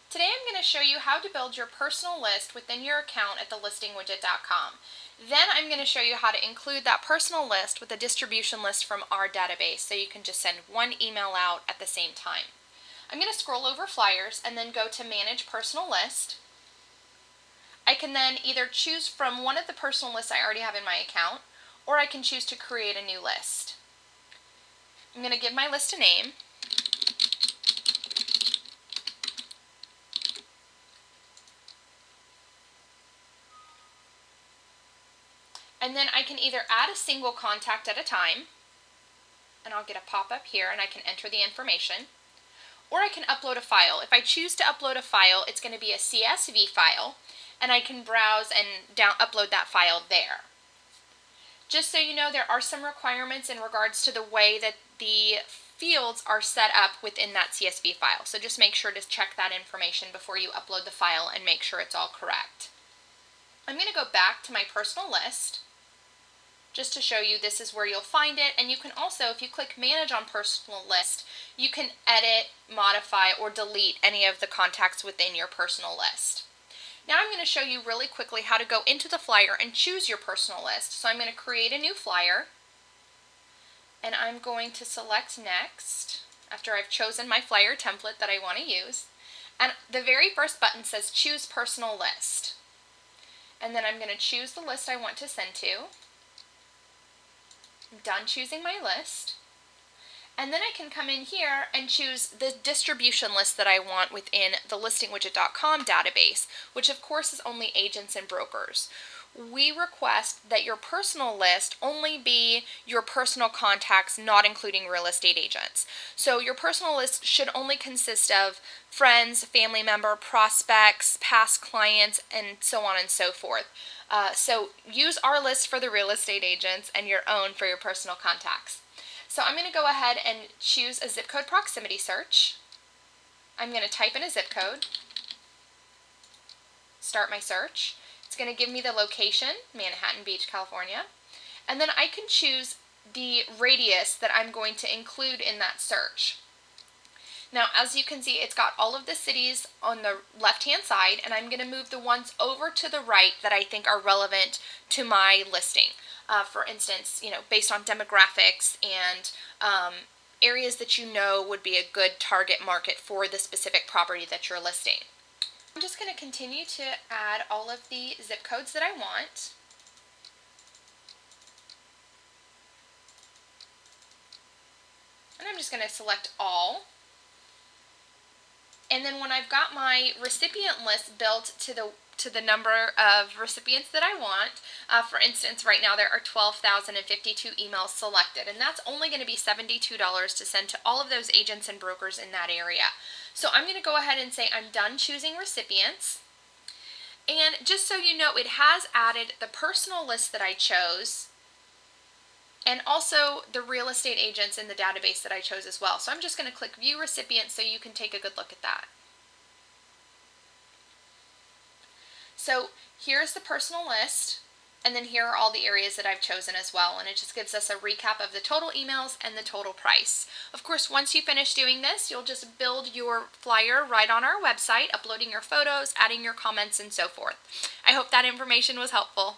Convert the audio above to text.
Today I'm going to show you how to build your personal list within your account at thelistingwidget.com. Then I'm going to show you how to include that personal list with a distribution list from our database so you can just send one email out at the same time. I'm going to scroll over Flyers and then go to Manage Personal List. I can then either choose from one of the personal lists I already have in my account, or I can choose to create a new list. I'm going to give my list a name. And then I can either add a single contact at a time, and I'll get a pop-up here and I can enter the information, or I can upload a file. If I choose to upload a file, it's going to be a CSV file, and I can browse and upload that file there. Just so you know, there are some requirements in regards to the way that the fields are set up within that CSV file. So just make sure to check that information before you upload the file and make sure it's all correct. I'm going to go back to my personal list just to show you this is where you'll find it, and you can also, if you click Manage on Personal List, you can edit, modify, or delete any of the contacts within your personal list. Now I'm going to show you really quickly how to go into the flyer and choose your personal list. So I'm going to create a new flyer, and I'm going to select Next after I've chosen my flyer template that I want to use. And the very first button says Choose Personal List. And then I'm going to choose the list I want to send to. I'm done choosing my list. And then I can come in here and choose the distribution list that I want within the listingwidget.com database, which of course is only agents and brokers. We request that your personal list only be your personal contacts, not including real estate agents. So your personal list should only consist of friends, family member, prospects, past clients, and so on and so forth. So use our list for the real estate agents and your own for your personal contacts. So I'm going to go ahead and choose a zip code proximity search. I'm going to type in a zip code, start my search. It's going to give me the location, Manhattan Beach, California, and then I can choose the radius that I'm going to include in that search. Now, as you can see, it's got all of the cities on the left-hand side, and I'm going to move the ones over to the right that I think are relevant to my listing. For instance, based on demographics and areas that you know would be a good target market for the specific property that you're listing. I'm just going to continue to add all of the zip codes that I want. And I'm just going to select all. And then when I've got my recipient list built to the number of recipients that I want, for instance, right now there are 12,052 emails selected, and that's only going to be $72 to send to all of those agents and brokers in that area. So I'm going to go ahead and say I'm done choosing recipients. And just so you know, it has added the personal list that I chose and also the real estate agents in the database that I chose as well. So I'm just going to click View Recipients so you can take a good look at that. So here's the personal list, and then here are all the areas that I've chosen as well, and it just gives us a recap of the total emails and the total price. Of course, once you finish doing this, you'll just build your flyer right on our website, uploading your photos, adding your comments, and so forth. I hope that information was helpful.